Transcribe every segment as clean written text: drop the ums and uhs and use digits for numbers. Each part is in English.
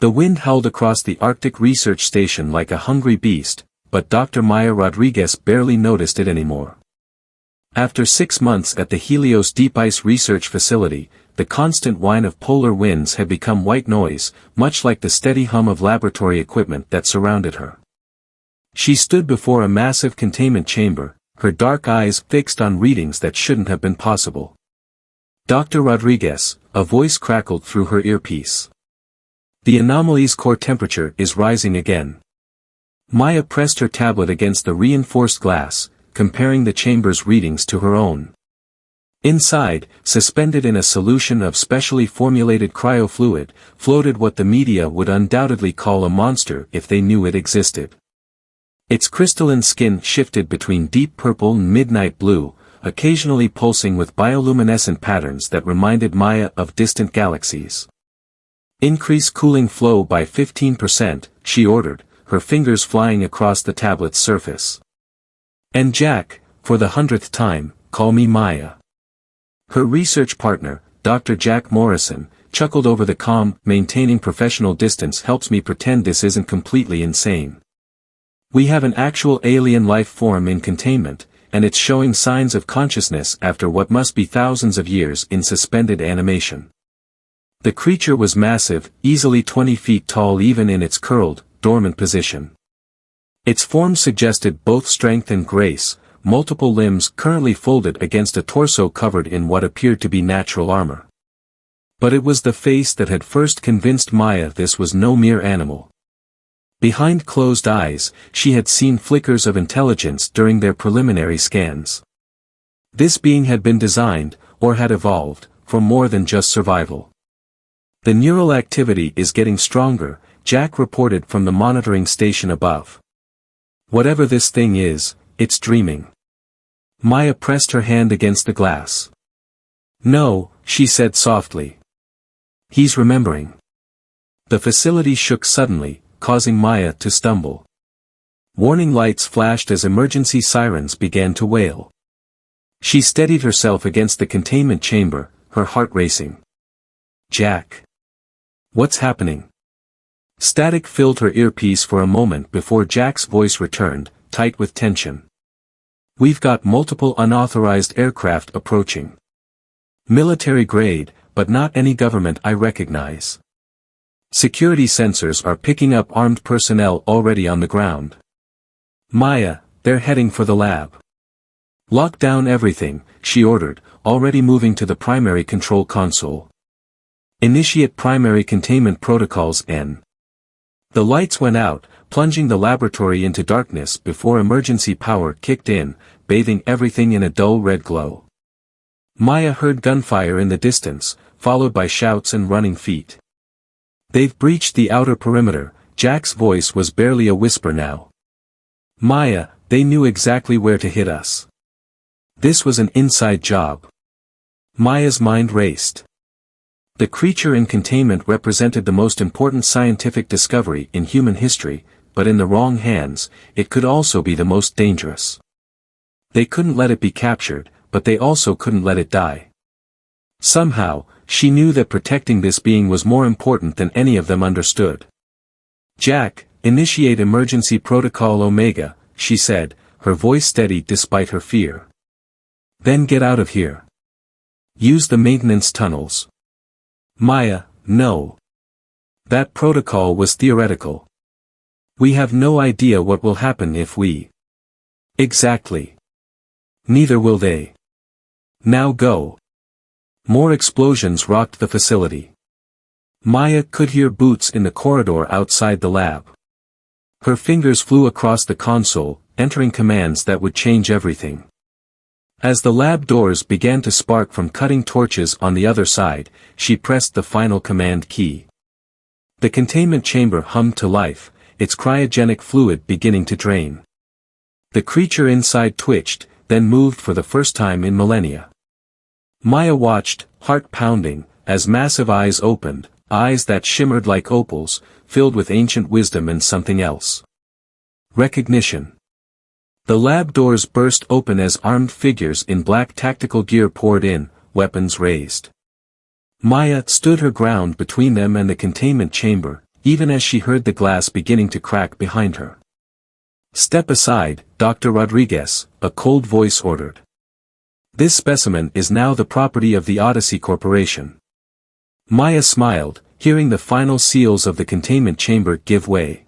The wind howled across the Arctic Research Station like a hungry beast, but Dr. Maya Rodriguez barely noticed it anymore. After 6 months at the Helios Deep Ice Research Facility, the constant whine of polar winds had become white noise, much like the steady hum of laboratory equipment that surrounded her. She stood before a massive containment chamber, her dark eyes fixed on readings that shouldn't have been possible. "Dr. Rodriguez," a voice crackled through her earpiece. "The anomaly's core temperature is rising again." Maya pressed her tablet against the reinforced glass, comparing the chamber's readings to her own. Inside, suspended in a solution of specially formulated cryofluid, floated what the media would undoubtedly call a monster if they knew it existed. Its crystalline skin shifted between deep purple and midnight blue, occasionally pulsing with bioluminescent patterns that reminded Maya of distant galaxies. "Increase cooling flow by 15%, she ordered, her fingers flying across the tablet's surface. "And Jack, for the 100th time, call me Maya." Her research partner, Dr. Jack Morrison, chuckled over the comm. "Maintaining professional distance helps me pretend this isn't completely insane. We have an actual alien life form in containment, and it's showing signs of consciousness after what must be thousands of years in suspended animation." The creature was massive, easily 20 feet tall even in its curled, dormant position. Its form suggested both strength and grace, multiple limbs currently folded against a torso covered in what appeared to be natural armor. But it was the face that had first convinced Maya this was no mere animal. Behind closed eyes, she had seen flickers of intelligence during their preliminary scans. This being had been designed, or had evolved, for more than just survival. "The neural activity is getting stronger," Jack reported from the monitoring station above. "Whatever this thing is, it's dreaming." Maya pressed her hand against the glass. "No," she said softly. "He's remembering." The facility shook suddenly, causing Maya to stumble. Warning lights flashed as emergency sirens began to wail. She steadied herself against the containment chamber, her heart racing. "Jack. What's happening?" Static filled her earpiece for a moment before Jack's voice returned, tight with tension. "We've got multiple unauthorized aircraft approaching. Military grade, but not any government I recognize. Security sensors are picking up armed personnel already on the ground. Maya, they're heading for the lab." "Lock down everything," she ordered, already moving to the primary control console. "Initiate primary containment protocols N." The lights went out, plunging the laboratory into darkness before emergency power kicked in, bathing everything in a dull red glow. Maya heard gunfire in the distance, followed by shouts and running feet. "They've breached the outer perimeter," Jack's voice was barely a whisper now. "Maya, they knew exactly where to hit us. This was an inside job." Maya's mind raced. The creature in containment represented the most important scientific discovery in human history, but in the wrong hands, it could also be the most dangerous. They couldn't let it be captured, but they also couldn't let it die. Somehow, she knew that protecting this being was more important than any of them understood. "Jack, initiate emergency protocol Omega," she said, her voice steady despite her fear. "Then get out of here. Use the maintenance tunnels." "Maya, no. That protocol was theoretical. We have no idea what will happen if we—" "Exactly. Neither will they. Now go." More explosions rocked the facility. Maya could hear boots in the corridor outside the lab. Her fingers flew across the console, entering commands that would change everything. As the lab doors began to spark from cutting torches on the other side, she pressed the final command key. The containment chamber hummed to life, its cryogenic fluid beginning to drain. The creature inside twitched, then moved for the first time in millennia. Maya watched, heart pounding, as massive eyes opened, eyes that shimmered like opals, filled with ancient wisdom and something else. Recognition. The lab doors burst open as armed figures in black tactical gear poured in, weapons raised. Maya stood her ground between them and the containment chamber, even as she heard the glass beginning to crack behind her. "Step aside, Dr. Rodriguez," a cold voice ordered. "This specimen is now the property of the Odyssey Corporation." Maya smiled, hearing the final seals of the containment chamber give way.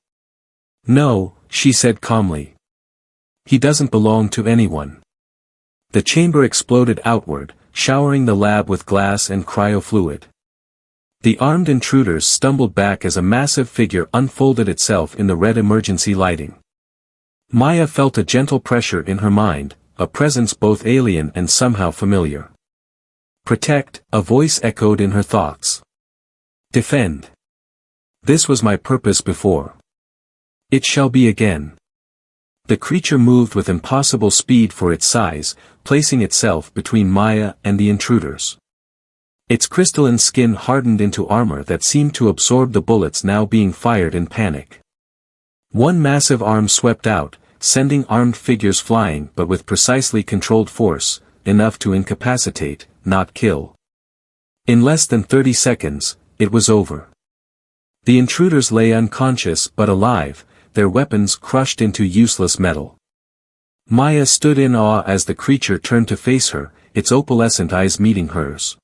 "No," she said calmly. "He doesn't belong to anyone." The chamber exploded outward, showering the lab with glass and cryofluid. The armed intruders stumbled back as a massive figure unfolded itself in the red emergency lighting. Maya felt a gentle pressure in her mind, a presence both alien and somehow familiar. "Protect," a voice echoed in her thoughts. "Defend. This was my purpose before. It shall be again." The creature moved with impossible speed for its size, placing itself between Maya and the intruders. Its crystalline skin hardened into armor that seemed to absorb the bullets now being fired in panic. One massive arm swept out, sending armed figures flying but with precisely controlled force, enough to incapacitate, not kill. In less than 30 seconds, it was over. The intruders lay unconscious but alive, their weapons crushed into useless metal. Maya stood in awe as the creature turned to face her, its opalescent eyes meeting hers.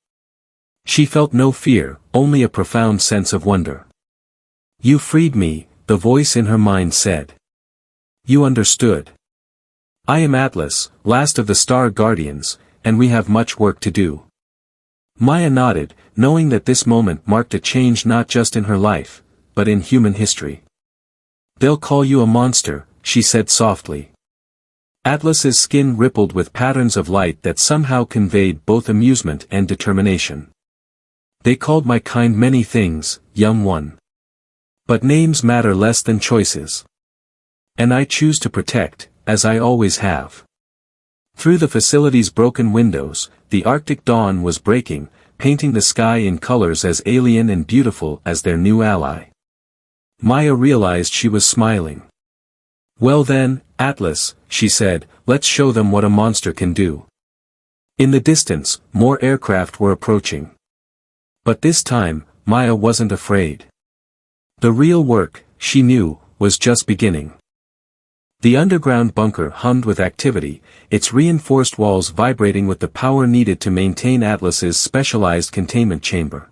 She felt no fear, only a profound sense of wonder. "You freed me," the voice in her mind said. "You understood. I am Atlas, last of the Star Guardians, and we have much work to do." Maya nodded, knowing that this moment marked a change not just in her life, but in human history. "They'll call you a monster," she said softly. Atlas's skin rippled with patterns of light that somehow conveyed both amusement and determination. "They called my kind many things, young one. But names matter less than choices. And I choose to protect, as I always have." Through the facility's broken windows, the Arctic dawn was breaking, painting the sky in colors as alien and beautiful as their new ally. Maya realized she was smiling. "Well then, Atlas," she said, "let's show them what a monster can do." In the distance, more aircraft were approaching. But this time, Maya wasn't afraid. The real work, she knew, was just beginning. The underground bunker hummed with activity, its reinforced walls vibrating with the power needed to maintain Atlas's specialized containment chamber.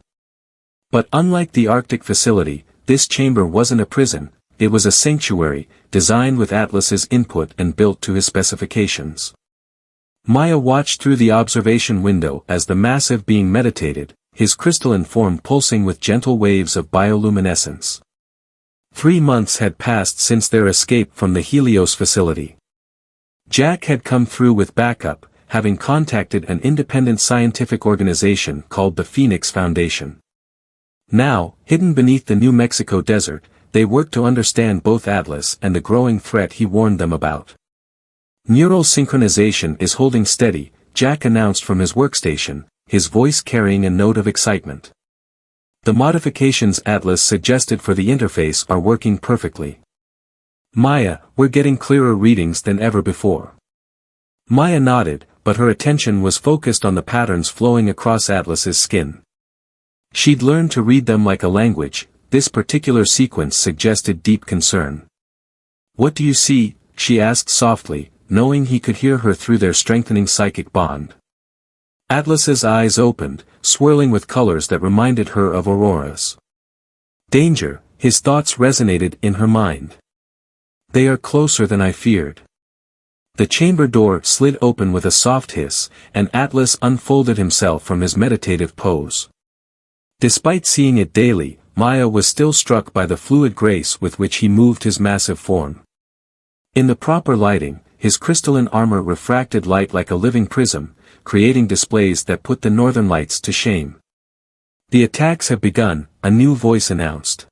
But unlike the Arctic facility, this chamber wasn't a prison, it was a sanctuary, designed with Atlas's input and built to his specifications. Maya watched through the observation window as the massive being meditated, his crystalline form pulsing with gentle waves of bioluminescence. 3 months had passed since their escape from the Helios facility. Jack had come through with backup, having contacted an independent scientific organization called the Phoenix Foundation. Now, hidden beneath the New Mexico desert, they worked to understand both Atlas and the growing threat he warned them about. "Neural synchronization is holding steady," Jack announced from his workstation, his voice carrying a note of excitement. "The modifications Atlas suggested for the interface are working perfectly. Maya, we're getting clearer readings than ever before." Maya nodded, but her attention was focused on the patterns flowing across Atlas's skin. She'd learned to read them like a language. This particular sequence suggested deep concern. "What do you see?" she asked softly, knowing he could hear her through their strengthening psychic bond. Atlas's eyes opened, swirling with colors that reminded her of auroras. "Danger," his thoughts resonated in her mind. "They are closer than I feared." The chamber door slid open with a soft hiss, and Atlas unfolded himself from his meditative pose. Despite seeing it daily, Maya was still struck by the fluid grace with which he moved his massive form. In the proper lighting, his crystalline armor refracted light like a living prism, creating displays that put the northern lights to shame. "The attacks have begun," a new voice announced.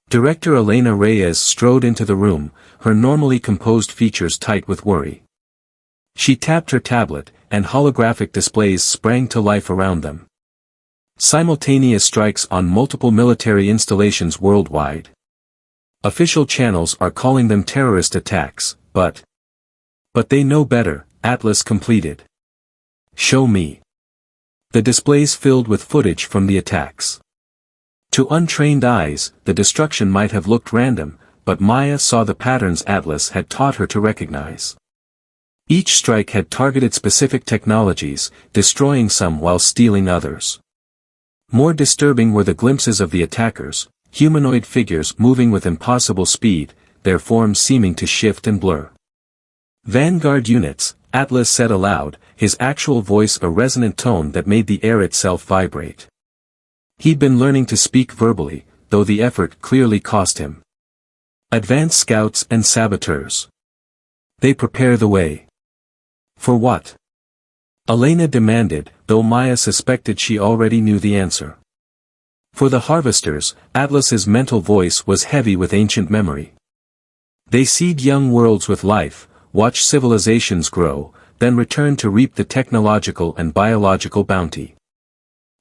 Director Elena Reyes strode into the room, her normally composed features tight with worry. She tapped her tablet, and holographic displays sprang to life around them. Simultaneous strikes on multiple military installations worldwide. Official channels are calling them terrorist attacks, but they know better, Atlas completed. "Show me." The displays filled with footage from the attacks. To untrained eyes, the destruction might have looked random, but Maya saw the patterns Atlas had taught her to recognize. Each strike had targeted specific technologies, destroying some while stealing others. More disturbing were the glimpses of the attackers, humanoid figures moving with impossible speed, their forms seeming to shift and blur. "Vanguard units," Atlas said aloud, his actual voice a resonant tone that made the air itself vibrate. He'd been learning to speak verbally, though the effort clearly cost him. "Advanced scouts and saboteurs. They prepare the way." "For what?" Elena demanded, though Maya suspected she already knew the answer. "For the harvesters," Atlas's mental voice was heavy with ancient memory. "They seed young worlds with life, watch civilizations grow, then return to reap the technological and biological bounty.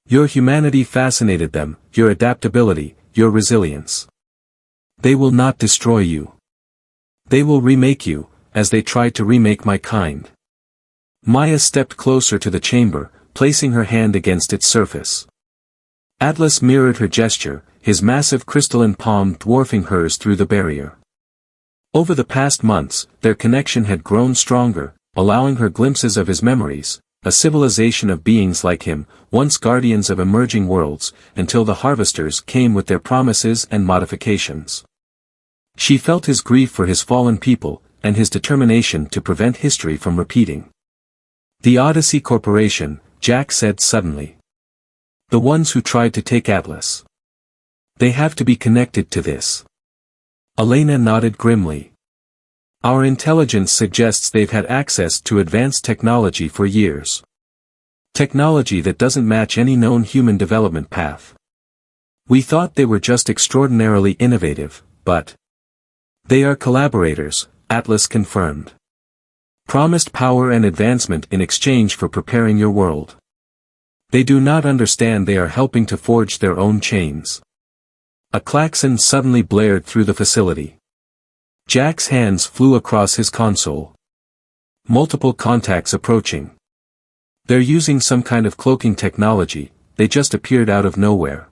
Your humanity fascinated them, your adaptability, your resilience. They will not destroy you. They will remake you, as they tried to remake my kind." Maya stepped closer to the chamber, placing her hand against its surface. Atlas mirrored her gesture, his massive crystalline palm dwarfing hers through the barrier. Over the past months, their connection had grown stronger, allowing her glimpses of his memories, a civilization of beings like him, once guardians of emerging worlds, until the harvesters came with their promises and modifications. She felt his grief for his fallen people, and his determination to prevent history from repeating. "The Odyssey Corporation," Jack said suddenly. "The ones who tried to take Atlas. They have to be connected to this." Elena nodded grimly. "Our intelligence suggests they've had access to advanced technology for years. Technology that doesn't match any known human development path. We thought they were just extraordinarily innovative, but they are collaborators," Atlas confirmed. "Promised power and advancement in exchange for preparing your world. They do not understand they are helping to forge their own chains." A klaxon suddenly blared through the facility. Jack's hands flew across his console. Multiple contacts approaching. "They're using some kind of cloaking technology, they just appeared out of nowhere."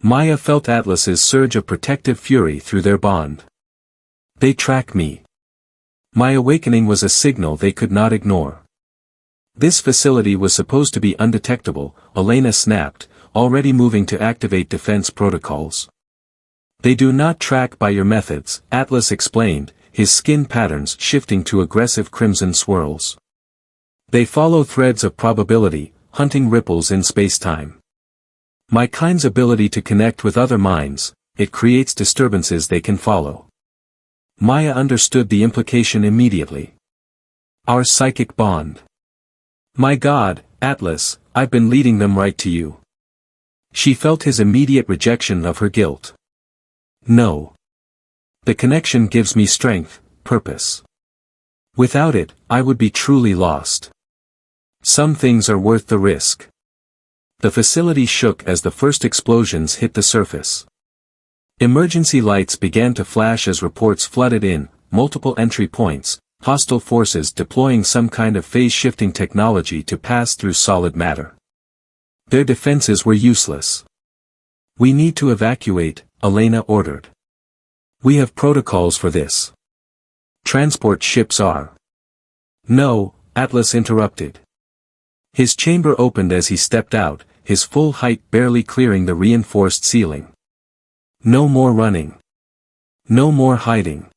Maya felt Atlas's surge of protective fury through their bond. "They track me. My awakening was a signal they could not ignore." This facility was supposed to be undetectable, Elena snapped, already moving to activate defense protocols. "They do not track by your methods," Atlas explained, his skin patterns shifting to aggressive crimson swirls. "They follow threads of probability, hunting ripples in space-time. My kind's ability to connect with other minds, it creates disturbances they can follow." Maya understood the implication immediately. "Our psychic bond. My God, Atlas, I've been leading them right to you." She felt his immediate rejection of her guilt. "No. The connection gives me strength, purpose. Without it, I would be truly lost. Some things are worth the risk." The facility shook as the first explosions hit the surface. Emergency lights began to flash as reports flooded in, multiple entry points, hostile forces deploying some kind of phase-shifting technology to pass through solid matter. Their defenses were useless. "We need to evacuate," Elena ordered. "We have protocols for this. Transport ships are." "No," Atlas interrupted. His chamber opened as he stepped out, his full height barely clearing the reinforced ceiling. "No more running. No more hiding.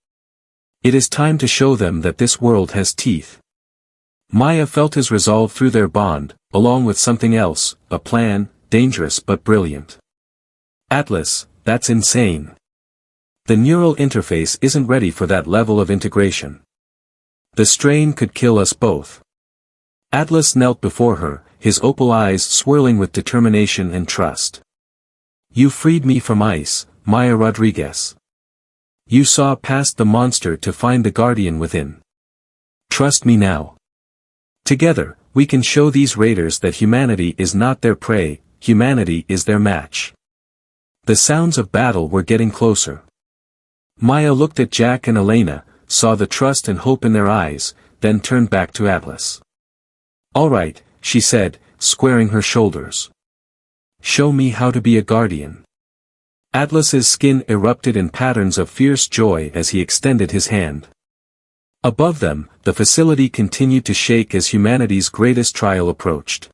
It is time to show them that this world has teeth." Maya felt his resolve through their bond, along with something else, a plan, dangerous but brilliant. "Atlas, that's insane. The neural interface isn't ready for that level of integration. The strain could kill us both." Atlas knelt before her, his opal eyes swirling with determination and trust. "You freed me from ice, Maya Rodriguez. You saw past the monster to find the guardian within. Trust me now. Together, we can show these raiders that humanity is not their prey, humanity is their match." The sounds of battle were getting closer. Maya looked at Jack and Elena, saw the trust and hope in their eyes, then turned back to Atlas. "All right," she said, squaring her shoulders. "Show me how to be a guardian." Atlas's skin erupted in patterns of fierce joy as he extended his hand. Above them, the facility continued to shake as humanity's greatest trial approached.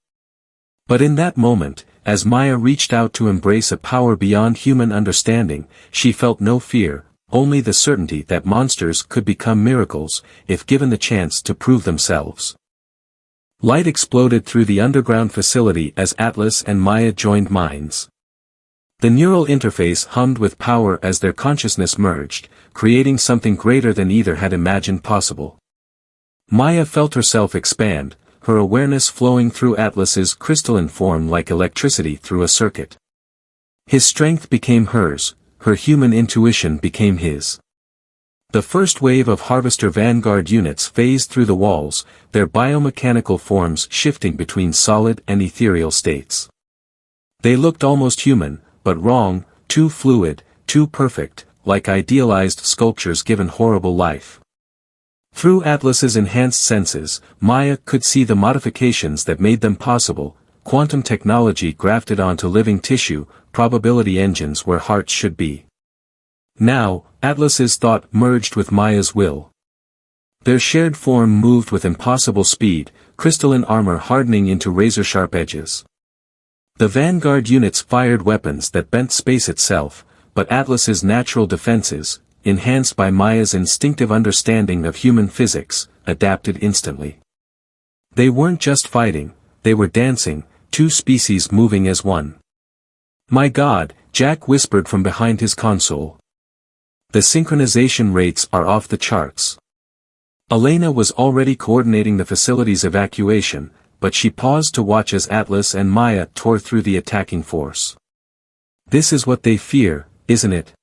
But in that moment, as Maya reached out to embrace a power beyond human understanding, she felt no fear, only the certainty that monsters could become miracles, if given the chance to prove themselves. Light exploded through the underground facility as Atlas and Maya joined minds. The neural interface hummed with power as their consciousness merged, creating something greater than either had imagined possible. Maya felt herself expand, her awareness flowing through Atlas's crystalline form like electricity through a circuit. His strength became hers, her human intuition became his. The first wave of Harvester Vanguard units phased through the walls, their biomechanical forms shifting between solid and ethereal states. They looked almost human, but wrong, too fluid, too perfect, like idealized sculptures given horrible life. Through Atlas's enhanced senses, Maya could see the modifications that made them possible: quantum technology grafted onto living tissue, probability engines where hearts should be. Now, Atlas's thought merged with Maya's will. Their shared form moved with impossible speed, crystalline armor hardening into razor-sharp edges. The Vanguard units fired weapons that bent space itself, but Atlas's natural defenses, enhanced by Maya's instinctive understanding of human physics, adapted instantly. They weren't just fighting, they were dancing, two species moving as one. "My God," Jack whispered from behind his console. "The synchronization rates are off the charts." Elena was already coordinating the facility's evacuation, but she paused to watch as Atlas and Maya tore through the attacking force. "This is what they fear, isn't it?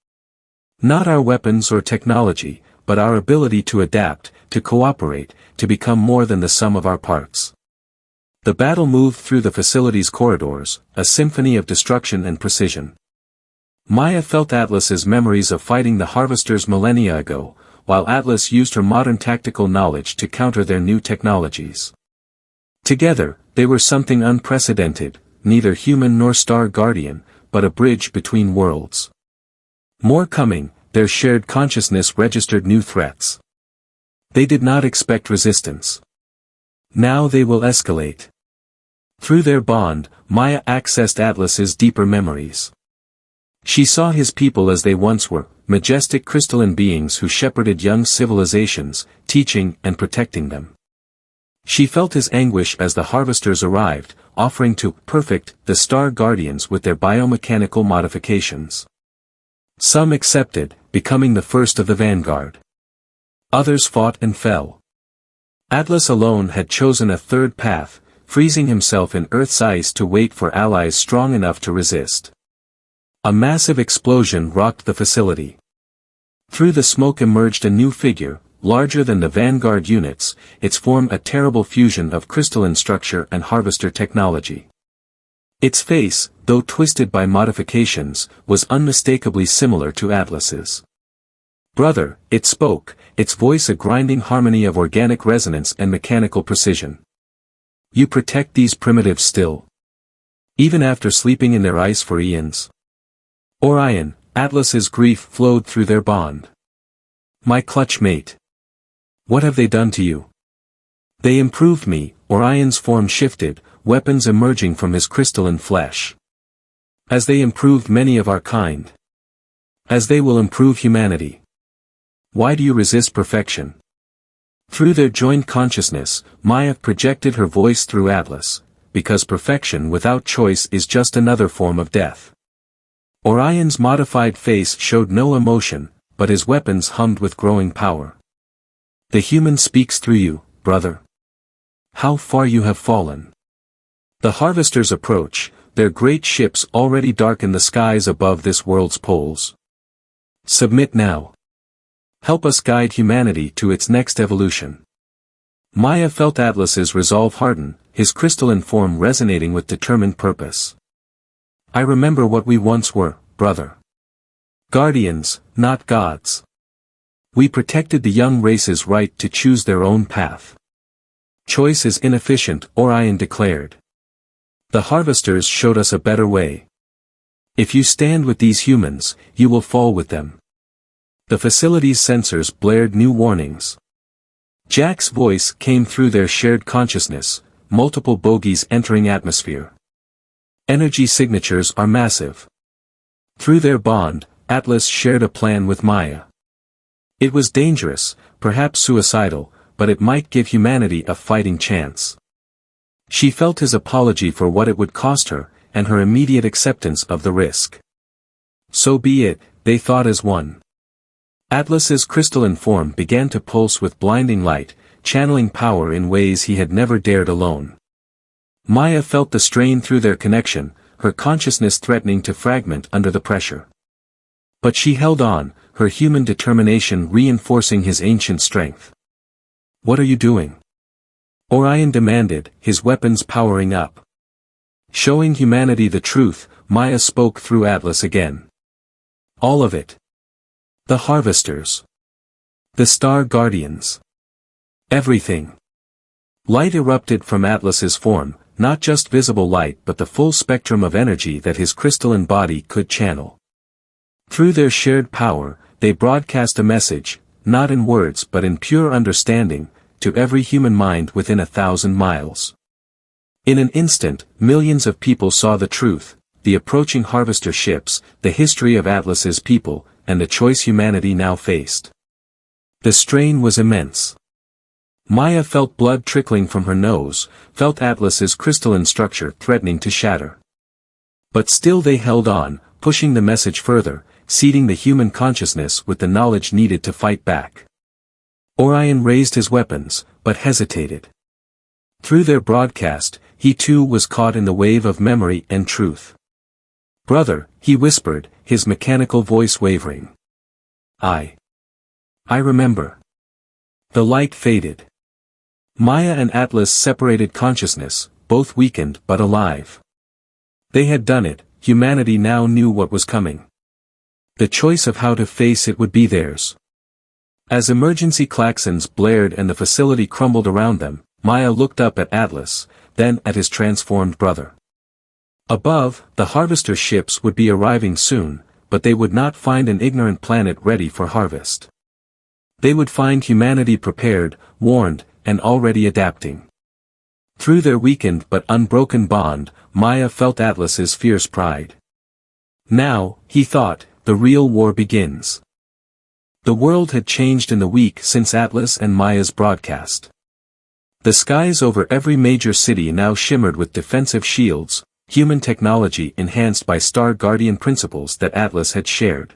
Not our weapons or technology, but our ability to adapt, to cooperate, to become more than the sum of our parts." The battle moved through the facility's corridors, a symphony of destruction and precision. Maya felt Atlas's memories of fighting the Harvesters millennia ago, while Atlas used her modern tactical knowledge to counter their new technologies. Together, they were something unprecedented, neither human nor star guardian, but a bridge between worlds. More coming, their shared consciousness registered new threats. They did not expect resistance. Now they will escalate. Through their bond, Maya accessed Atlas's deeper memories. She saw his people as they once were, majestic crystalline beings who shepherded young civilizations, teaching and protecting them. She felt his anguish as the Harvesters arrived, offering to perfect the Star Guardians with their biomechanical modifications. Some accepted, becoming the first of the vanguard. Others fought and fell. Atlas alone had chosen a third path, freezing himself in Earth's ice to wait for allies strong enough to resist. A massive explosion rocked the facility. Through the smoke emerged a new figure, larger than the Vanguard units, its form a terrible fusion of crystalline structure and Harvester technology. Its face, though twisted by modifications, was unmistakably similar to Atlas's. "Brother," it spoke, its voice a grinding harmony of organic resonance and mechanical precision. "You protect these primitives still? Even after sleeping in their ice for eons?" "Orion," Atlas's grief flowed through their bond. "My clutch mate. What have they done to you?" "They improved me," Orion's form shifted, weapons emerging from his crystalline flesh. "As they improved many of our kind. As they will improve humanity. Why do you resist perfection?" Through their joined consciousness, Maya projected her voice through Atlas, because perfection without choice is just another form of death. Orion's modified face showed no emotion, but his weapons hummed with growing power. "The human speaks through you, brother. How far you have fallen." The Harvesters approach, their great ships already darken the skies above this world's poles. "Submit now. Help us guide humanity to its next evolution." Maya felt Atlas's resolve harden, his crystalline form resonating with determined purpose. "I remember what we once were, brother. Guardians, not gods. We protected the young race's right to choose their own path. Choice is inefficient," Orion declared. "The Harvesters showed us a better way. If you stand with these humans, you will fall with them. The facility's sensors blared new warnings. Jack's voice came through their shared consciousness, multiple bogies entering atmosphere. Energy signatures are massive. Through their bond, Atlas shared a plan with Maya. It was dangerous, perhaps suicidal, but it might give humanity a fighting chance. She felt his apology for what it would cost her, and her immediate acceptance of the risk. So be it, they thought as one. Atlas's crystalline form began to pulse with blinding light, channeling power in ways he had never dared alone. Maya felt the strain through their connection, her consciousness threatening to fragment under the pressure. But she held on, her human determination reinforcing his ancient strength. "What are you doing?" Orion demanded, his weapons powering up. Showing humanity the truth, Maya spoke through Atlas again. "All of it. The harvesters. The star guardians. Everything." Light erupted from Atlas's form, not just visible light but the full spectrum of energy that his crystalline body could channel. Through their shared power, they broadcast a message, not in words but in pure understanding, to every human mind within 1,000 miles. In an instant, millions of people saw the truth, the approaching harvester ships, the history of Atlas's people, and the choice humanity now faced. The strain was immense. Maya felt blood trickling from her nose, felt Atlas's crystalline structure threatening to shatter. But still they held on, pushing the message further, seeding the human consciousness with the knowledge needed to fight back. Orion raised his weapons, but hesitated. Through their broadcast, he too was caught in the wave of memory and truth. "Brother," he whispered, his mechanical voice wavering. I remember." The light faded. Maya and Atlas separated consciousness, both weakened but alive. They had done it, humanity now knew what was coming. The choice of how to face it would be theirs. As emergency klaxons blared and the facility crumbled around them, Maya looked up at Atlas, then at his transformed brother. Above, the harvester ships would be arriving soon, but they would not find an ignorant planet ready for harvest. They would find humanity prepared, warned, and already adapting. Through their weakened but unbroken bond, Maya felt Atlas's fierce pride. Now, he thought, the real war begins. The world had changed in the week since Atlas and Maya's broadcast. The skies over every major city now shimmered with defensive shields, human technology enhanced by Star Guardian principles that Atlas had shared.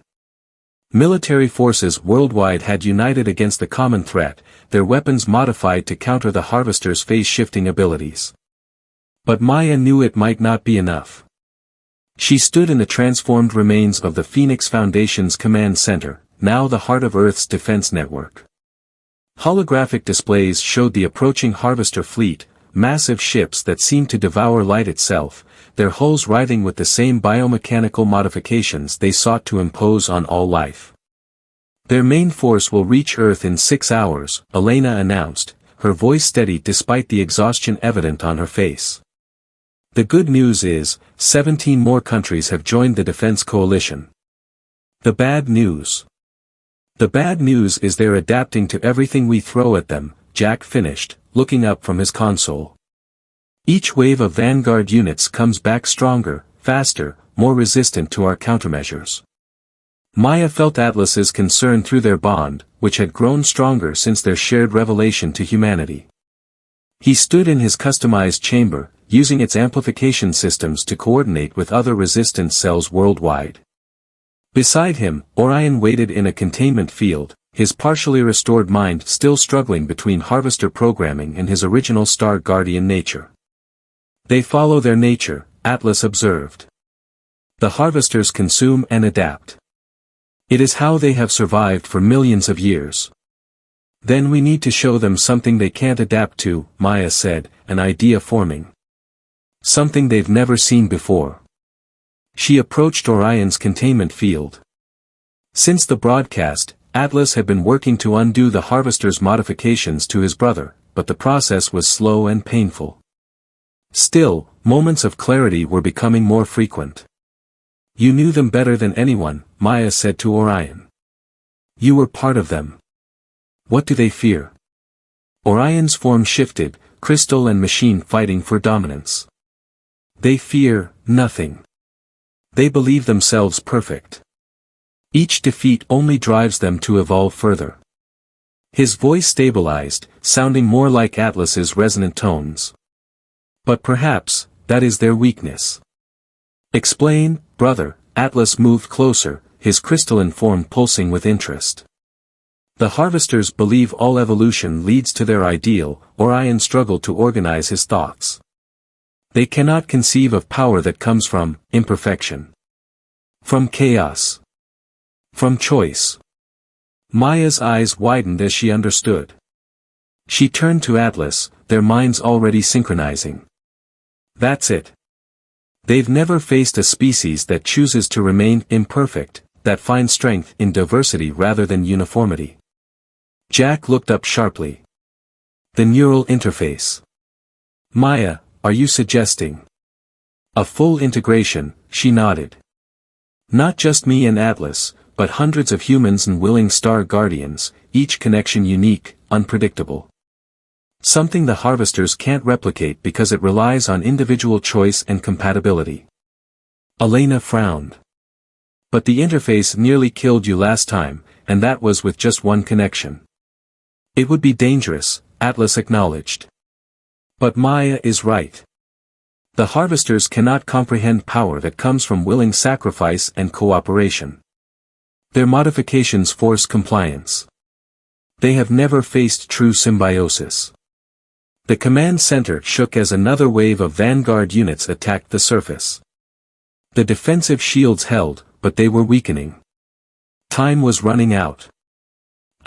Military forces worldwide had united against the common threat, their weapons modified to counter the harvester's phase-shifting abilities. But Maya knew it might not be enough. She stood in the transformed remains of the Phoenix Foundation's command center, now the heart of Earth's defense network. Holographic displays showed the approaching harvester fleet, massive ships that seemed to devour light itself, their hulls writhing with the same biomechanical modifications they sought to impose on all life. "Their main force will reach Earth in 6 hours, Elena announced, her voice steady despite the exhaustion evident on her face. "The good news is, 17 more countries have joined the defense coalition. The bad news. The bad news is they're adapting to everything we throw at them," Jack finished, looking up from his console. "Each wave of vanguard units comes back stronger, faster, more resistant to our countermeasures." Maya felt Atlas's concern through their bond, which had grown stronger since their shared revelation to humanity. He stood in his customized chamber, using its amplification systems to coordinate with other resistance cells worldwide. Beside him, Orion waited in a containment field, his partially restored mind still struggling between harvester programming and his original Star Guardian nature. "They follow their nature," Atlas observed. "The harvesters consume and adapt. It is how they have survived for millions of years. Then we need to show them something they can't adapt to," Maya said, an idea forming. "Something they've never seen before." She approached Orion's containment field. Since the broadcast, Atlas had been working to undo the harvester's modifications to his brother, but the process was slow and painful. Still, moments of clarity were becoming more frequent. You knew them better than anyone, Maya said to Orion. You were part of them. What do they fear? Orion's form shifted, crystal and machine fighting for dominance. They fear nothing. They believe themselves perfect. Each defeat only drives them to evolve further. His voice stabilized, sounding more like Atlas's resonant tones. But perhaps, that is their weakness. Explain, brother. Atlas moved closer, his crystalline form pulsing with interest. The harvesters believe all evolution leads to their ideal. Orion struggled to organize his thoughts. They cannot conceive of power that comes from imperfection. From chaos. From choice. Maya's eyes widened as she understood. She turned to Atlas, their minds already synchronizing. That's it. They've never faced a species that chooses to remain imperfect, that finds strength in diversity rather than uniformity. Jack looked up sharply. The neural interface. Maya, are you suggesting a full integration? She nodded. Not just me and Atlas, but hundreds of humans and willing star guardians, each connection unique, unpredictable. Something the harvesters can't replicate because it relies on individual choice and compatibility. Elena frowned. But the interface nearly killed you last time, and that was with just one connection. It would be dangerous, Atlas acknowledged. But Maya is right. The harvesters cannot comprehend power that comes from willing sacrifice and cooperation. Their modifications force compliance. They have never faced true symbiosis. The command center shook as another wave of vanguard units attacked the surface. The defensive shields held, but they were weakening. Time was running out.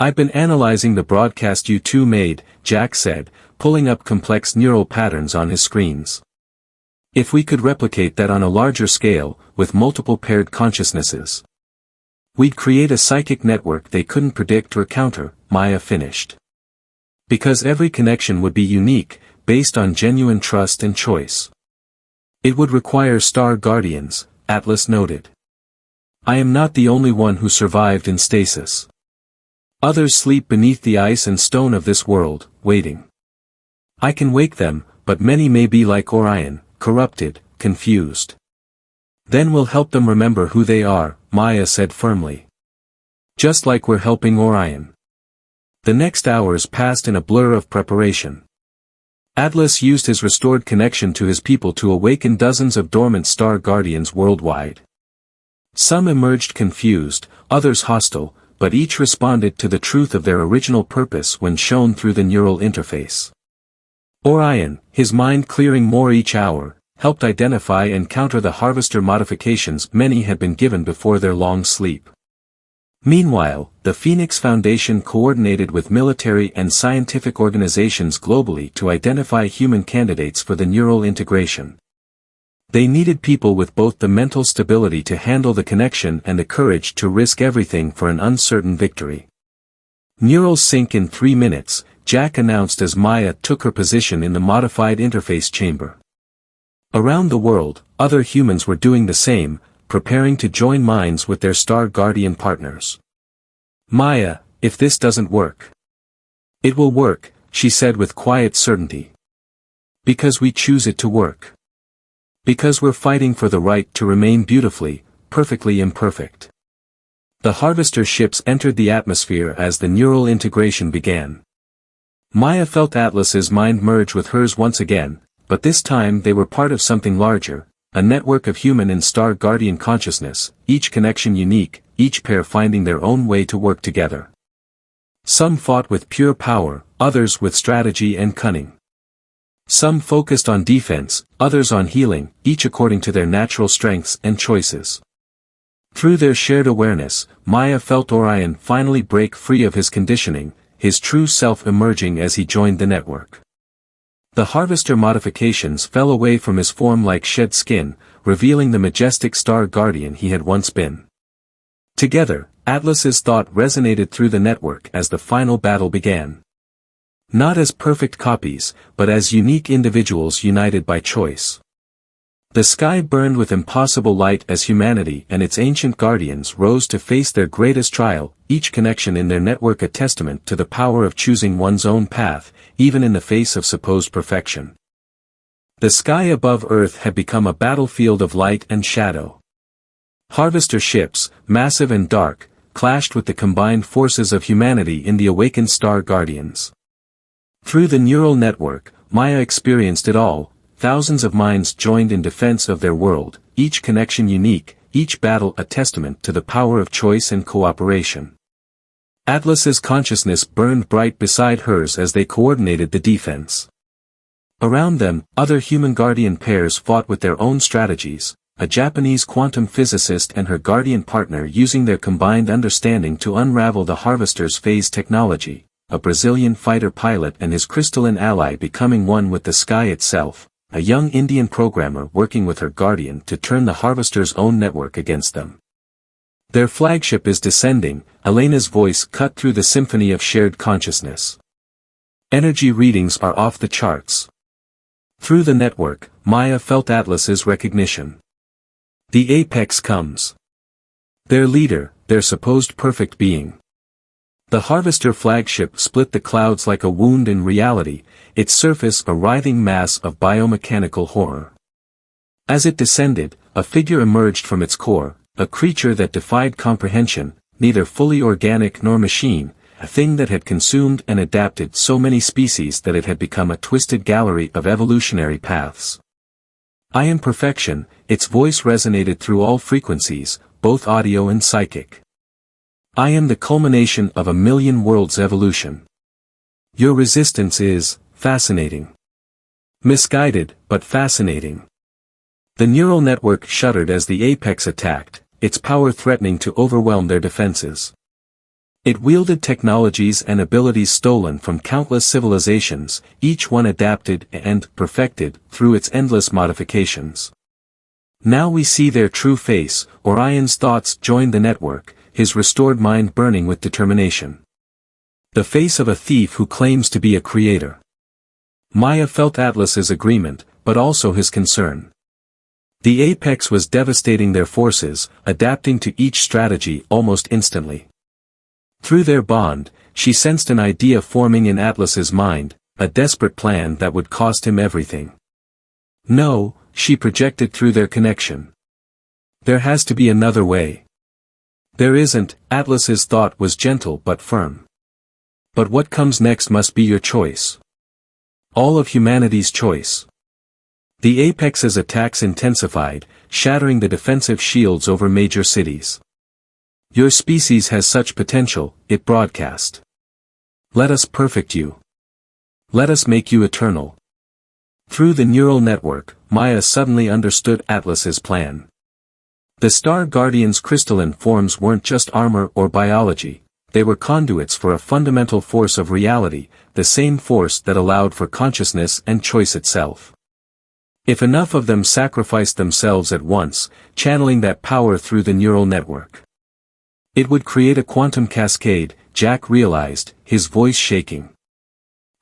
I've been analyzing the broadcast you two made, Jack said, pulling up complex neural patterns on his screens. If we could replicate that on a larger scale, with multiple paired consciousnesses, we'd create a psychic network they couldn't predict or counter, Maya finished. Because every connection would be unique, based on genuine trust and choice. It would require star guardians, Atlas noted. I am not the only one who survived in stasis. Others sleep beneath the ice and stone of this world, waiting. I can wake them, but many may be like Orion, corrupted, confused. Then we'll help them remember who they are, Maya said firmly. Just like we're helping Orion. The next hours passed in a blur of preparation. Atlas used his restored connection to his people to awaken dozens of dormant star guardians worldwide. Some emerged confused, others hostile, but each responded to the truth of their original purpose when shown through the neural interface. Orion, his mind clearing more each hour, helped identify and counter the harvester modifications many had been given before their long sleep. Meanwhile, the Phoenix Foundation coordinated with military and scientific organizations globally to identify human candidates for the neural integration. They needed people with both the mental stability to handle the connection and the courage to risk everything for an uncertain victory. Neurals sync in 3 minutes, Jack announced as Maya took her position in the modified interface chamber. Around the world, other humans were doing the same, preparing to join minds with their star guardian partners. Maya, if this doesn't work. It will work, she said with quiet certainty. Because we choose it to work. Because we're fighting for the right to remain beautifully, perfectly imperfect. The harvester ships entered the atmosphere as the neural integration began. Maya felt Atlas's mind merge with hers once again, but this time they were part of something larger. A network of human and star guardian consciousness, each connection unique, each pair finding their own way to work together. Some fought with pure power, others with strategy and cunning. Some focused on defense, others on healing, each according to their natural strengths and choices. Through their shared awareness, Maya felt Orion finally break free of his conditioning, his true self emerging as he joined the network. The harvester modifications fell away from his form like shed skin, revealing the majestic star guardian he had once been. Together, Atlas's thought resonated through the network as the final battle began. Not as perfect copies, but as unique individuals united by choice. The sky burned with impossible light as humanity and its ancient guardians rose to face their greatest trial, each connection in their network a testament to the power of choosing one's own path, even in the face of supposed perfection. The sky above Earth had become a battlefield of light and shadow. Harvester ships, massive and dark, clashed with the combined forces of humanity in the awakened star guardians. Through the neural network, Maya experienced it all. Thousands of minds joined in defense of their world, each connection unique, each battle a testament to the power of choice and cooperation. Atlas's consciousness burned bright beside hers as they coordinated the defense. Around them, other human guardian pairs fought with their own strategies, a Japanese quantum physicist and her guardian partner using their combined understanding to unravel the Harvester's phase technology, a Brazilian fighter pilot and his crystalline ally becoming one with the sky itself. A young Indian programmer working with her guardian to turn the Harvester's own network against them. Their flagship is descending, Elena's voice cut through the symphony of shared consciousness. Energy readings are off the charts. Through the network, Maya felt Atlas's recognition. The apex comes. Their leader, their supposed perfect being. The Harvester flagship split the clouds like a wound in reality, its surface a writhing mass of biomechanical horror. As it descended, a figure emerged from its core, a creature that defied comprehension, neither fully organic nor machine, a thing that had consumed and adapted so many species that it had become a twisted gallery of evolutionary paths. I am perfection, its voice resonated through all frequencies, both audio and psychic. I am the culmination of a million worlds' evolution. Your resistance is fascinating. Misguided, but fascinating. The neural network shuddered as the apex attacked, its power threatening to overwhelm their defenses. It wielded technologies and abilities stolen from countless civilizations, each one adapted and perfected through its endless modifications. Now we see their true face. Orion's thoughts joined the network, his restored mind burning with determination. The face of a thief who claims to be a creator. Maya felt Atlas's agreement, but also his concern. The apex was devastating their forces, adapting to each strategy almost instantly. Through their bond, she sensed an idea forming in Atlas's mind, a desperate plan that would cost him everything. No, she projected through their connection. There has to be another way. There isn't, Atlas's thought was gentle but firm. But what comes next must be your choice. All of humanity's choice. The apex's attacks intensified, shattering the defensive shields over major cities. Your species has such potential, it broadcast. Let us perfect you. Let us make you eternal. Through the neural network, Maya suddenly understood Atlas's plan. The Star Guardian's crystalline forms weren't just armor or biology, they were conduits for a fundamental force of reality, the same force that allowed for consciousness and choice itself. If enough of them sacrificed themselves at once, channeling that power through the neural network, it would create a quantum cascade, Jack realized, his voice shaking.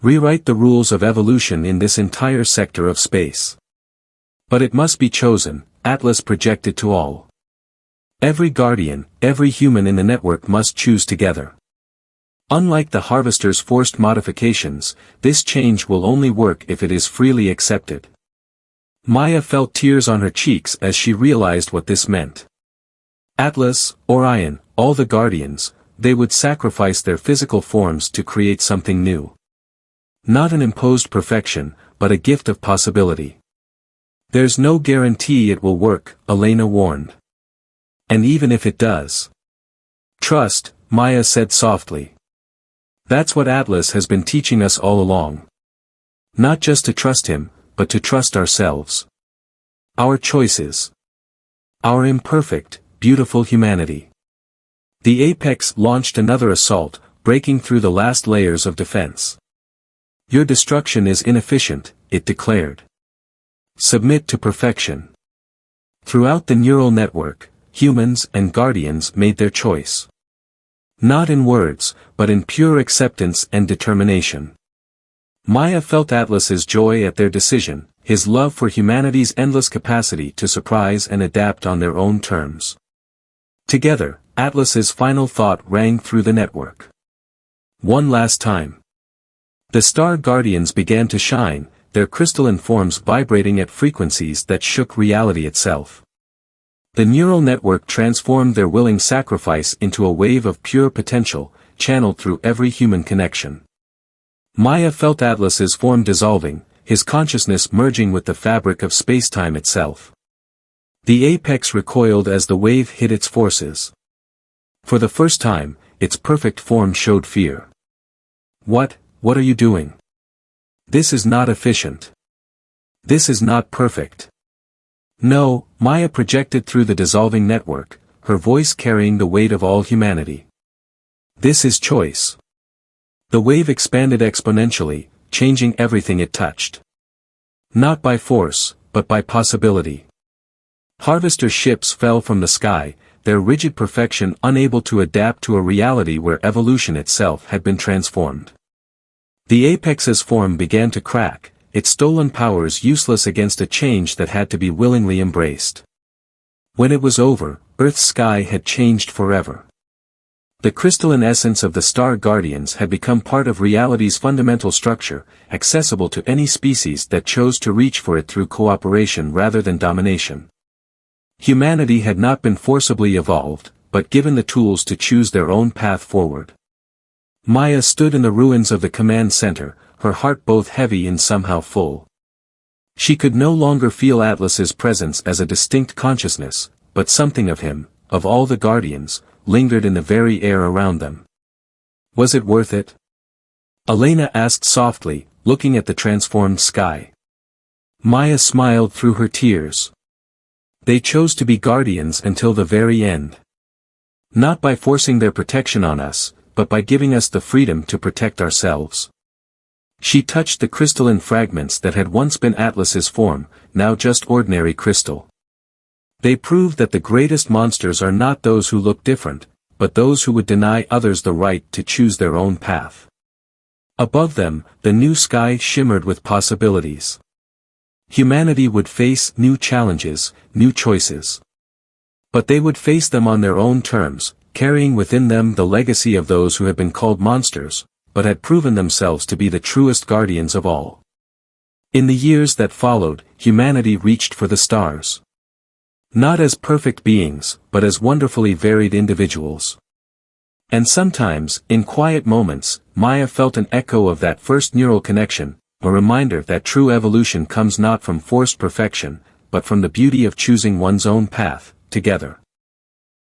Rewrite the rules of evolution in this entire sector of space. But it must be chosen, Atlas projected to all. Every guardian, every human in the network must choose together. Unlike the Harvester's forced modifications, this change will only work if it is freely accepted. Maya felt tears on her cheeks as she realized what this meant. Atlas, Orion, all the guardians, they would sacrifice their physical forms to create something new. Not an imposed perfection, but a gift of possibility. There's no guarantee it will work, Elena warned. And even if it does. Trust, Maya said softly. That's what Atlas has been teaching us all along. Not just to trust him, but to trust ourselves. Our choices. Our imperfect, beautiful humanity. The apex launched another assault, breaking through the last layers of defense. Your destruction is inefficient, it declared. Submit to perfection. Throughout the neural network, humans and guardians made their choice. Not in words, but in pure acceptance and determination. Maya felt Atlas's joy at their decision, his love for humanity's endless capacity to surprise and adapt on their own terms. Together, Atlas's final thought rang through the network. One last time. The star guardians began to shine, their crystalline forms vibrating at frequencies that shook reality itself. The neural network transformed their willing sacrifice into a wave of pure potential, channeled through every human connection. Maya felt Atlas's form dissolving, his consciousness merging with the fabric of spacetime itself. The apex recoiled as the wave hit its forces. For the first time, its perfect form showed fear. What are you doing? This is not efficient. This is not perfect. No, Maya projected through the dissolving network, her voice carrying the weight of all humanity. This is choice. The wave expanded exponentially, changing everything it touched. Not by force, but by possibility. Harvester ships fell from the sky, their rigid perfection unable to adapt to a reality where evolution itself had been transformed. The apex's form began to crack, its stolen powers useless against a change that had to be willingly embraced. When it was over, Earth's sky had changed forever. The crystalline essence of the star guardians had become part of reality's fundamental structure, accessible to any species that chose to reach for it through cooperation rather than domination. Humanity had not been forcibly evolved, but given the tools to choose their own path forward. Maya stood in the ruins of the command center, her heart both heavy and somehow full. She could no longer feel Atlas's presence as a distinct consciousness, but something of him, of all the guardians, lingered in the very air around them. Was it worth it? Elena asked softly, looking at the transformed sky. Maya smiled through her tears. They chose to be guardians until the very end. Not by forcing their protection on us, but by giving us the freedom to protect ourselves. She touched the crystalline fragments that had once been Atlas's form, now just ordinary crystal. They proved that the greatest monsters are not those who look different, but those who would deny others the right to choose their own path. Above them, the new sky shimmered with possibilities. Humanity would face new challenges, new choices. But they would face them on their own terms, carrying within them the legacy of those who had been called monsters, but had proven themselves to be the truest guardians of all. In the years that followed, humanity reached for the stars. Not as perfect beings, but as wonderfully varied individuals. And sometimes, in quiet moments, Maya felt an echo of that first neural connection, a reminder that true evolution comes not from forced perfection, but from the beauty of choosing one's own path, together.